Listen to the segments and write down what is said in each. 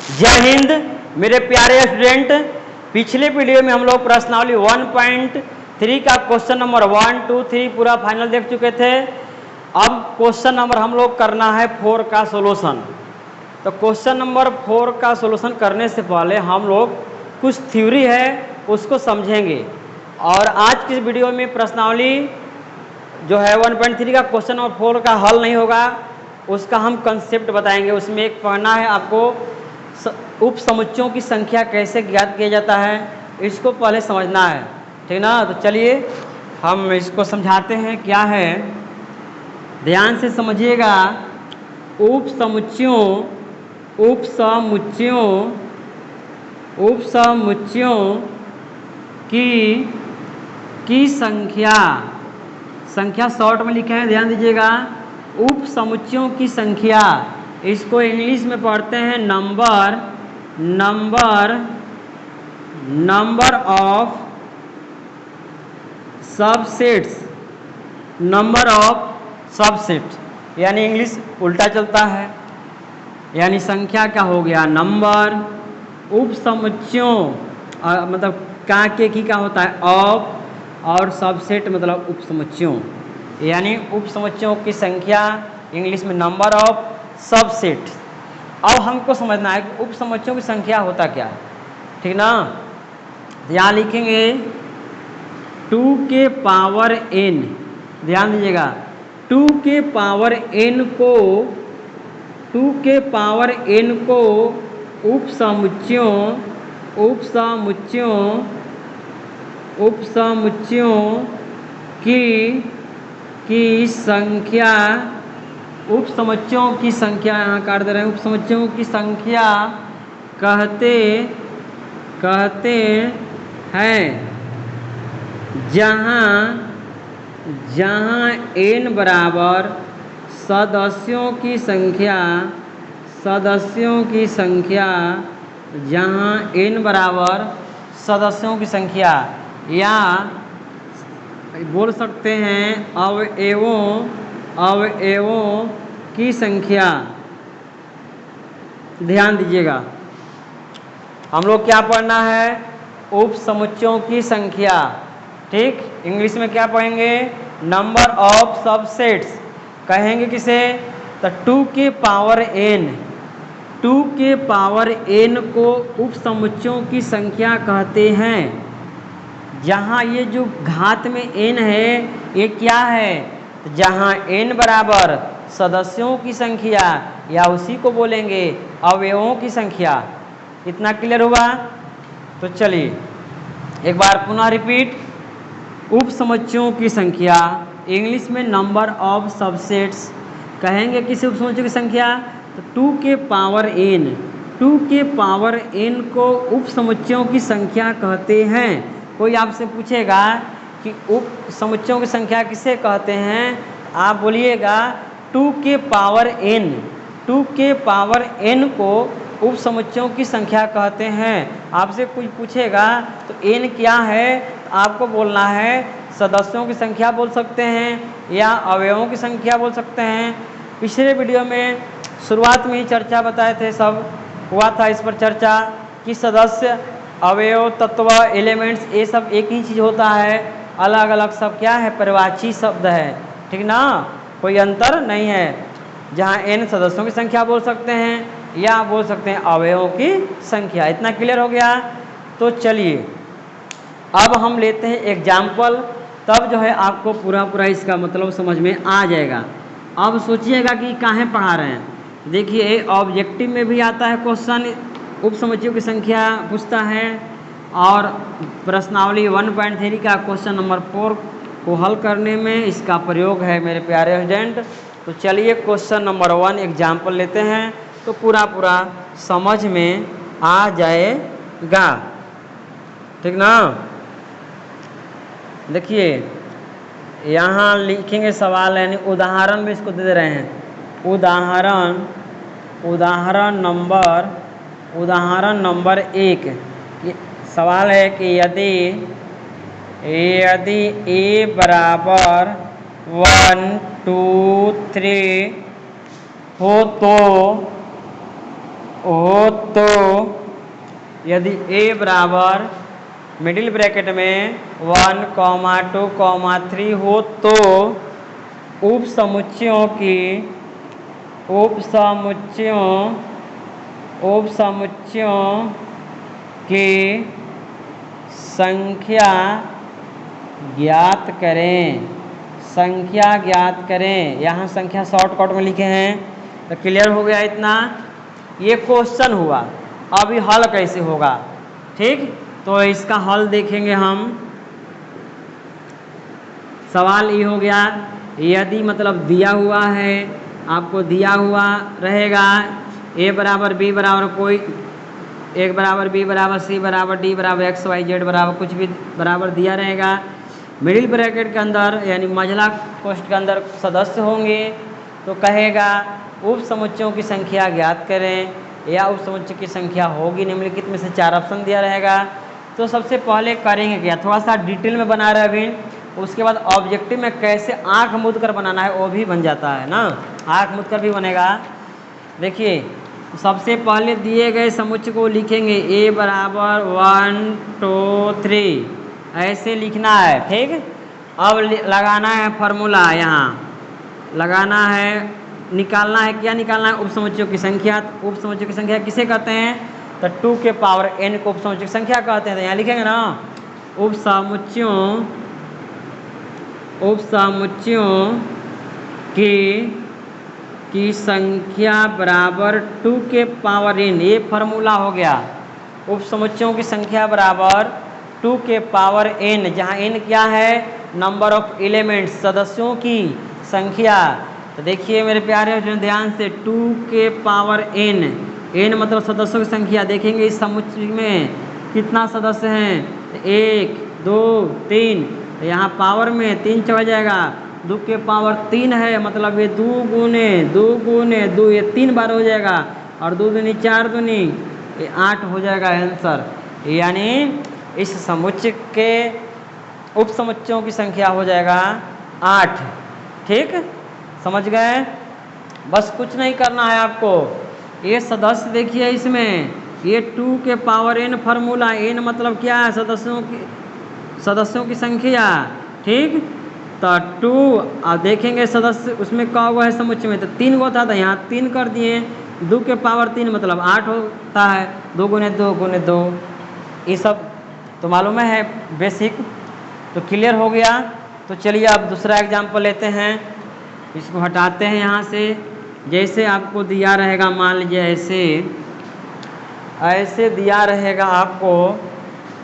जय हिंद मेरे प्यारे स्टूडेंट। पिछले वीडियो में हम लोग प्रश्नावली 1.3 का क्वेश्चन नंबर 1, 2, 3 पूरा फाइनल देख चुके थे। अब क्वेश्चन नंबर हम लोग करना है 4 का सोल्यूशन। तो क्वेश्चन नंबर 4 का सोल्यूशन करने से पहले हम लोग कुछ थ्योरी है उसको समझेंगे। और आज की वीडियो में प्रश्नावली जो है 1.3 का क्वेश्चन नंबर 4 का हल नहीं होगा, उसका हम कंसेप्ट बताएंगे। उसमें एक पढ़ना है आपको उप समुच्चयों की संख्या कैसे ज्ञात किया जाता है, इसको पहले समझना है, ठीक ना। तो चलिए हम इसको समझाते हैं क्या है, ध्यान से समझिएगा। उप समुच्चयों की संख्या शॉर्ट में लिखे हैं, ध्यान दीजिएगा। उप समुच्चयों की संख्या, इसको इंग्लिश में पढ़ते हैं नंबर ऑफ सबसेट्स, यानी इंग्लिश उल्टा चलता है। यानी संख्या क्या हो गया, नंबर। उप समुच्चयों मतलब का के की का होता है ऑफ, और सबसेट मतलब उप समुच्चयों, यानी उप समुच्चयों की संख्या इंग्लिश में नंबर ऑफ सबसेट। अब हमको समझना है कि उप समुच्चयों की संख्या होता क्या है, ठीक ना। यहाँ लिखेंगे 2 के पावर n, ध्यान दीजिएगा। 2 के पावर n को उप समुच्चयों की संख्या, उप समुच्चयों की संख्या यहाँ काट दे रहे हैं, उप समुच्चयों की संख्या कहते हैं जहाँ n बराबर सदस्यों की संख्या, जहाँ n बराबर सदस्यों की संख्या, या बोल सकते हैं अवयवों की संख्या। ध्यान दीजिएगा, हम लोग क्या पढ़ना है, उप समुच्चयों की संख्या, ठीक। इंग्लिश में क्या पढ़ेंगे, नंबर ऑफ सबसेट्स कहेंगे किसे, तो 2 के पावर n को उप समुच्चयों की संख्या कहते हैं। जहाँ ये जो घात में n है ये क्या है, तो जहाँ n बराबर सदस्यों की संख्या, या उसी को बोलेंगे अवयवों की संख्या। इतना क्लियर हुआ। तो चलिए एक बार पुनः रिपीट। उप समुच्चयों की संख्या इंग्लिश में नंबर ऑफ सबसेट्स कहेंगे किसी उप समुच्चयों की संख्या, तो 2 के पावर n को उप समुच्चयों की संख्या कहते हैं। कोई आपसे पूछेगा कि उप समुच्चयों की संख्या किसे कहते हैं, आप बोलिएगा 2 के पावर n को उप समुच्चयों की संख्या कहते हैं। आपसे कुछ पूछेगा तो n क्या है, तो आपको बोलना है सदस्यों की संख्या बोल सकते हैं, या अवयवों की संख्या बोल सकते हैं। पिछले वीडियो में शुरुआत में ही चर्चा बताए थे, सब हुआ था इस पर चर्चा कि सदस्य, अवयव, तत्व, एलिमेंट्स, ये सब एक ही चीज़ होता है, अलग अलग सब क्या है, परिवाची शब्द है, ठीक ना, कोई अंतर नहीं है। जहाँ n सदस्यों की संख्या बोल सकते हैं, या बोल सकते हैं अवयवों की संख्या। इतना क्लियर हो गया। तो चलिए अब हम लेते हैं एग्जाम्पल, तब जो है आपको पूरा इसका मतलब समझ में आ जाएगा। अब सोचिएगा कि काहे पढ़ा रहे हैं। देखिए ऑब्जेक्टिव में भी आता है क्वेश्चन, उप समुच्चयों की संख्या पूछता है, और प्रश्नावली 1.3 का क्वेश्चन नंबर 4 को हल करने में इसका प्रयोग है मेरे प्यारे स्टूडेंट। तो चलिए क्वेश्चन नंबर 1 एग्जाम्पल लेते हैं, तो पूरा समझ में आ जाएगा, ठीक ना। देखिए यहाँ लिखेंगे सवाल, यानी उदाहरण में इसको दे रहे हैं। उदाहरण नंबर 1 सवाल है कि यदि a बराबर 1, 2, 3 हो तो हो तो यदि a बराबर मिडिल ब्रैकेट में 1, 2, 3 हो तो उप समुच्चयों की संख्या ज्ञात करें। संख्या ज्ञात करें, यहाँ संख्या शॉर्टकट में लिखे हैं। तो क्लियर हो गया इतना। ये क्वेश्चन हुआ। अब ये हल कैसे होगा, ठीक। तो इसका हल देखेंगे हम। सवाल ये हो गया, यदि मतलब दिया हुआ है, आपको दिया हुआ रहेगा a बराबर b बराबर कोई 1 बराबर b बराबर c बराबर d बराबर x y z बराबर कुछ भी बराबर दिया रहेगा। मिडिल ब्रैकेट के अंदर यानी मझला कोष्ठ के अंदर सदस्य होंगे। तो कहेगा उप समुच्चयों की संख्या ज्ञात करें या उप समुच्चय की संख्या होगी निम्नलिखित में से 4 ऑप्शन दिया रहेगा। तो सबसे पहले करेंगे क्या, थोड़ा सा डिटेल में बना रहे अभी। उसके बाद ऑब्जेक्टिव में कैसे आंख मूंद कर बनाना है वो भी बन जाता है ना, आंख मूंद कर भी बनेगा। देखिए सबसे पहले दिए गए समुच्चय को लिखेंगे a बराबर 1, 2, 3 ऐसे लिखना है, ठीक। अब लगाना है फॉर्मूला, यहाँ लगाना है, निकालना है, क्या निकालना है, उप समुच्चयों की संख्या। तो उप समुच्चयों की संख्या किसे कहते हैं, तो 2 के पावर n को उप समुच्चय की संख्या कहते हैं। तो यहाँ लिखेंगे ना उप समुच्चयों की संख्या बराबर 2 के पावर n, ये फॉर्मूला हो गया। उप समुच्चयों की संख्या बराबर 2 के पावर n, जहाँ n क्या है, नंबर ऑफ एलिमेंट्स, सदस्यों की संख्या। तो देखिए मेरे प्यारे ध्यान से, 2 के पावर n, n मतलब सदस्यों की संख्या। देखेंगे इस समुच्चय में कितना सदस्य हैं, 1, 2, 3। तो यहाँ पावर में 3 चढ़ जाएगा, 2 के पावर 3 है, मतलब ये 2 गुने 2, ये 3 बार हो जाएगा। और 2 दूनी 4 दूनी ये 8 हो जाएगा आंसर। यानी इस समुच्चय के उप समुच्चयों की संख्या हो जाएगा 8, ठीक। समझ गए। बस कुछ नहीं करना है आपको। ये सदस्य देखिए इसमें, ये 2 के पावर n फार्मूला, n मतलब क्या है, सदस्यों की संख्या, ठीक। तो 2 अब देखेंगे सदस्य उसमें क्या हुआ है समुच्चय में, तो 3 गो था, तो यहाँ 3 कर दिए। 2 के पावर 3 मतलब 8 होता है, 2 गुने 2 गुने 2, ये सब तो मालूम है बेसिक। तो क्लियर हो गया। तो चलिए अब दूसरा एग्जाम्पल लेते हैं, इसको हटाते हैं यहाँ से। जैसे आपको दिया रहेगा, मान लीजिए ऐसे दिया रहेगा आपको,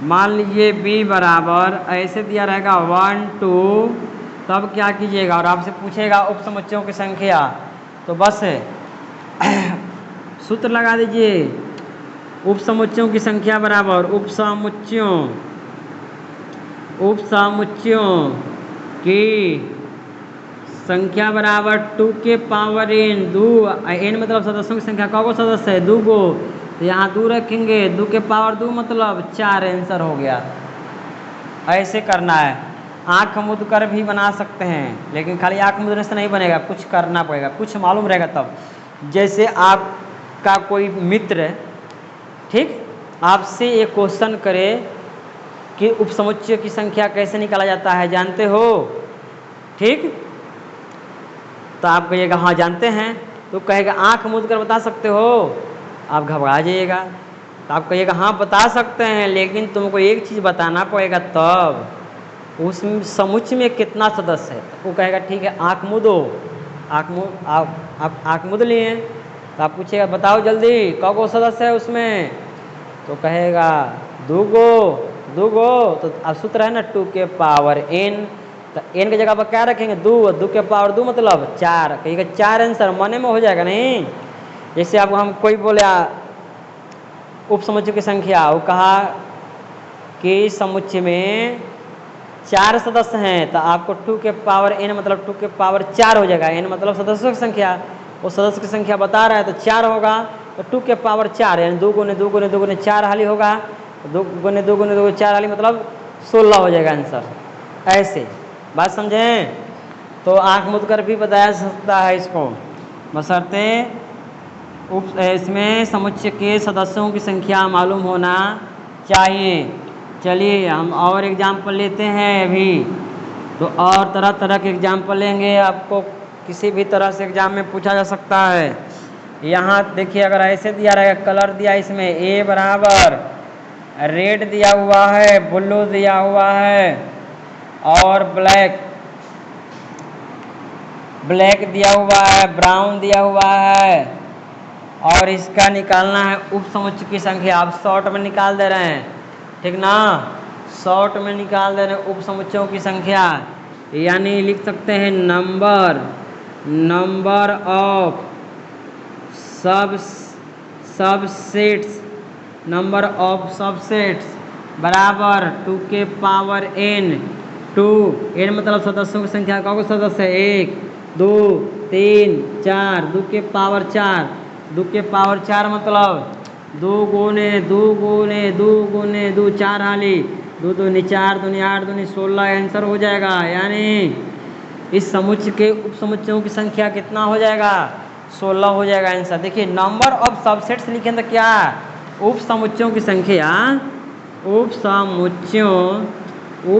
मान लीजिए b बराबर ऐसे दिया रहेगा 1, 2, तब क्या कीजिएगा, और आपसे पूछेगा उप समुच्चयों की संख्या। तो बस सूत्र लगा दीजिए, उप समुच्चयों की संख्या बराबर उप समुच्चयों की संख्या बराबर 2 के पावर n, 2 n मतलब सदस्यों की संख्या, कौन सदस्य है, 2 गो। तो यहाँ 2 रखेंगे, 2 के पावर 2 मतलब 4 आंसर हो गया। ऐसे करना है। आँख मूंद कर भी बना सकते हैं, लेकिन खाली आँख मूंदने से नहीं बनेगा, कुछ करना पड़ेगा, कुछ मालूम रहेगा तब। जैसे आपका कोई मित्र, ठीक, आपसे एक क्वेश्चन करे कि उप समुच्चय की संख्या कैसे निकाला जाता है, जानते हो, ठीक। तो आप कहिएगा हाँ जानते हैं। तो कहेगा आँख मूंद कर बता सकते हो, आप घबरा जाइएगा। तो आप कहिएगा हाँ बता सकते हैं, लेकिन तुमको एक चीज़ बताना पड़ेगा, तब उस समुच्चय में कितना सदस्य है। तो वो कहेगा ठीक है आँख मूंदो। आप आँख मूंद लिए। तो आप पूछिएगा बताओ जल्दी कौन सदस्य है उसमें, तो कहेगा 2 गो। तो अब सूत्र है ना 2 के पावर n, तो n की जगह पर क्या रखेंगे, 2 के पावर 2 मतलब 4। कहिएगा 4 आंसर मने में हो जाएगा नहीं। जैसे आपको हम कोई बोले उप समुच्चय की संख्या, वो कहा कि समुच्चय में 4 सदस्य हैं, तो आपको 2 के पावर n मतलब 2 के पावर 4 हो जाएगा। n मतलब सदस्यों की संख्या, वो सदस्य की संख्या बता रहा है तो 4 होगा। तो 2 के पावर 4 यानी 2 गुने 2 गुने 2 गुने 4 हाली होगा। 2 गुने 2 गुने 2 4 हाली मतलब 16 हो जाएगा आंसर। ऐसे बात समझें। तो आँख मूंद कर भी बताया जा सकता है इसको, बशर्ते इसमें समुच्चय के सदस्यों की संख्या मालूम होना चाहिए। चलिए हम और एग्जाम्पल लेते हैं अभी, तो और तरह तरह के एग्जाम्पल लेंगे, आपको किसी भी तरह से एग्जाम में पूछा जा सकता है। यहाँ देखिए, अगर ऐसे दिया रहेगा, कलर दिया इसमें ए बराबर रेड दिया हुआ है, ब्लू दिया हुआ है और ब्लैक दिया हुआ है, ब्राउन दिया हुआ है, और इसका निकालना है उप समुच्चय की संख्या। आप शॉर्ट में निकाल दे रहे हैं, ठीक ना, शॉर्ट में निकाल दे रहे हैं उप समुच्चयों की संख्या, यानी लिख सकते हैं नंबर ऑफ सबसेट्स बराबर 2 के पावर n। 2 n मतलब सदस्यों की संख्या। कौन सदस्य है? 1 2 3 4, 2 के पावर 4। 2 के पावर 4 मतलब 2 गुने 2 गुने 2 गुने 2, 4 हाली 2 दूनी 4 दूनी 8 दूनी 16 आंसर हो जाएगा। यानी इस समुच्चय के उप समुच्चयों की संख्या कितना हो जाएगा? 16 हो जाएगा आंसर। देखिए नंबर ऑफ सबसेट्स लिखें तो क्या, उप समुच्चयों की संख्या, उप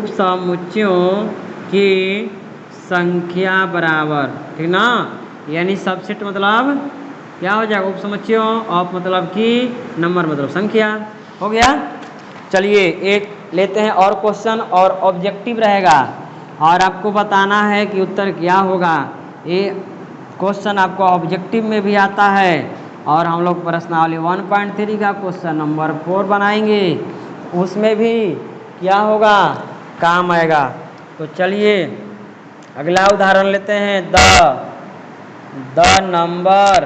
समुच्चयों की संख्या बराबर, ठीक ना, यानी सबसेट मतलब क्या हो जाएगा? उप समुच्चयों, ऑफ मतलब कि नंबर मतलब संख्या। हो गया। चलिए एक लेते हैं और क्वेश्चन, और ऑब्जेक्टिव रहेगा और आपको बताना है कि उत्तर क्या होगा। ये क्वेश्चन आपको ऑब्जेक्टिव में भी आता है, और हम लोग प्रश्नावली 1.3 का क्वेश्चन नंबर 4 बनाएंगे, उसमें भी क्या होगा, काम आएगा। तो चलिए अगला उदाहरण लेते हैं। The number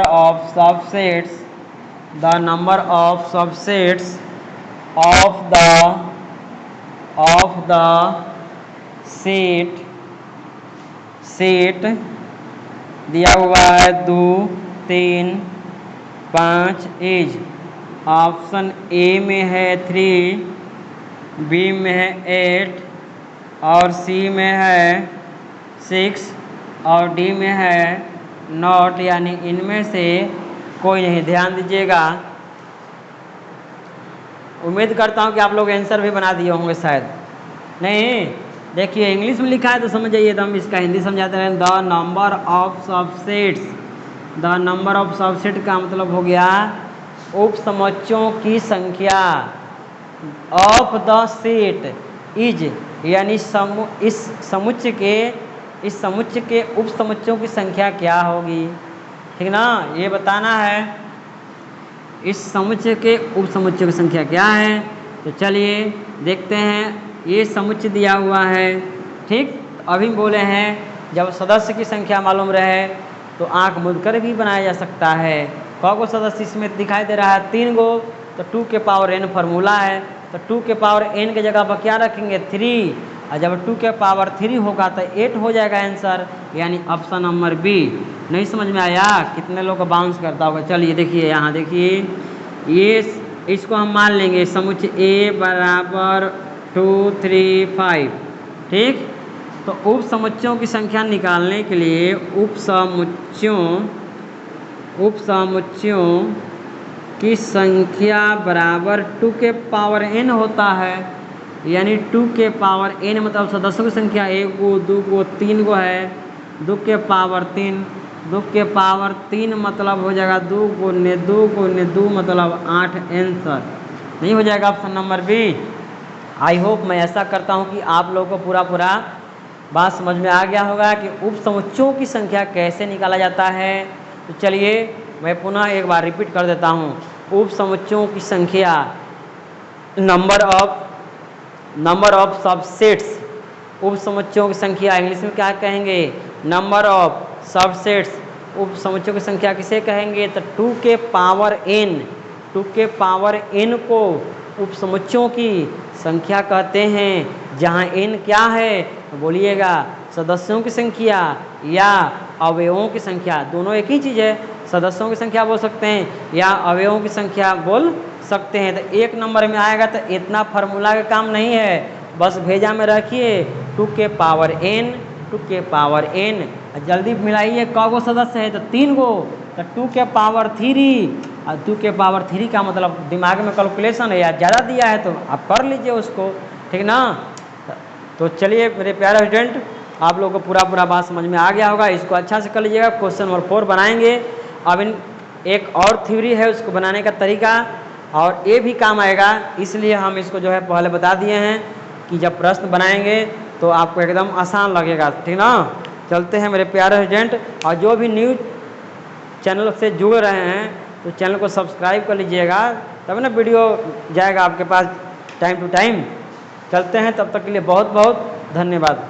of subsets of the set दिया हुआ है 2 3 5 इज। ऑप्शन ए में है 3, बी में है 8 और सी में है 6 और डी में है नॉट, यानी इनमें से कोई नहीं। ध्यान दीजिएगा, उम्मीद करता हूँ कि आप लोग आंसर भी बना दिए होंगे शायद। नहीं, देखिए इंग्लिश में लिखा है तो समझ जाइए, तो हम इसका हिंदी समझाते हैं। द नंबर ऑफ सबसेट का मतलब हो गया उप समुच्चयों की संख्या। ऑफ द सेट इज, यानी इस समुच्चय के उप समुच्चयों की संख्या क्या होगी, ठीक ना, ये बताना है। इस समुच्चय के उप समुच्चयों की संख्या क्या है, तो चलिए देखते हैं। ये समुच्चय दिया हुआ है, ठीक। अभी बोले हैं जब सदस्य की संख्या मालूम रहे तो आंख मूंद कर भी बनाया जा सकता है। कौ गो सदस्य इसमें दिखाई दे रहा है? 3 गो, तो 2 के पावर n फार्मूला है, तो 2 के पावर n के जगह पर क्या रखेंगे? 3, और जब 2 के पावर 3 होगा तो 8 हो जाएगा आंसर, यानी ऑप्शन नंबर बी। नहीं समझ में आया? कितने लोग को बाउंस करता होगा। चलिए देखिए, यहाँ देखिए, ये इसको हम मान लेंगे समुच्चय ए बराबर 2 3 5, ठीक। तो उप समुच्चयों की संख्या निकालने के लिए उप समुच्चयों की संख्या बराबर 2 के पावर n होता है, यानी 2 के पावर n मतलब सदस्यों की संख्या 1 गो 2 गो 3 गो है, 2 के पावर 3, 2 के पावर 3 मतलब हो जाएगा 2 गुने 2 मतलब 8 आंसर। नहीं हो जाएगा option number B. I hope मैं ऐसा करता हूं कि आप लोगों को पूरा बात समझ में आ गया होगा कि उप समुच्चयों की संख्या कैसे निकाला जाता है। तो चलिए मैं पुनः एक बार रिपीट कर देता हूं। उप समुच्चयों की संख्या, नंबर ऑफ सबसेट्स, उप समुच्चयों की संख्या इंग्लिश में क्या कहेंगे? Number of subsets. उप समुच्चयों की संख्या किसे कहेंगे? तो 2 के पावर n, 2 के पावर n को उप समुच्चयों की संख्या कहते हैं, जहां n क्या है बोलिएगा? सदस्यों की संख्या या अवयवों की संख्या, दोनों एक ही चीज़ है। सदस्यों की संख्या बोल सकते हैं या अवयवों की संख्या बोल सकते हैं। तो 1 नंबर में आएगा तो इतना फार्मूला का काम नहीं है, बस भेजा में रखिए 2 के पावर n 2 के पावर n। जल्दी मिलाइए, कौगो सदस्य है तो 3 गो, तो 2 के पावर 3 और 2 के पावर 3 का मतलब दिमाग में कैलकुलेशन है या ज़्यादा दिया है तो आप कर लीजिए उसको, ठीक ना। तो चलिए मेरे प्यारे स्टूडेंट, आप लोगों को पूरा बात समझ में आ गया होगा। इसको अच्छा से कर लीजिएगा। क्वेश्चन नंबर 4 बनाएंगे। अब इन एक और थ्योरी है, उसको बनाने का तरीका, और ये भी काम आएगा, इसलिए हम इसको जो है पहले बता दिए हैं कि जब प्रश्न बनाएंगे तो आपको एकदम आसान लगेगा, ठीक ना। चलते हैं मेरे प्यारे स्टूडेंट, और जो भी न्यूज़ चैनल से जुड़ रहे हैं तो चैनल को सब्सक्राइब कर लीजिएगा, तब ना वीडियो जाएगा आपके पास टाइम टू टाइम। चलते हैं, तब तक के लिए बहुत बहुत धन्यवाद।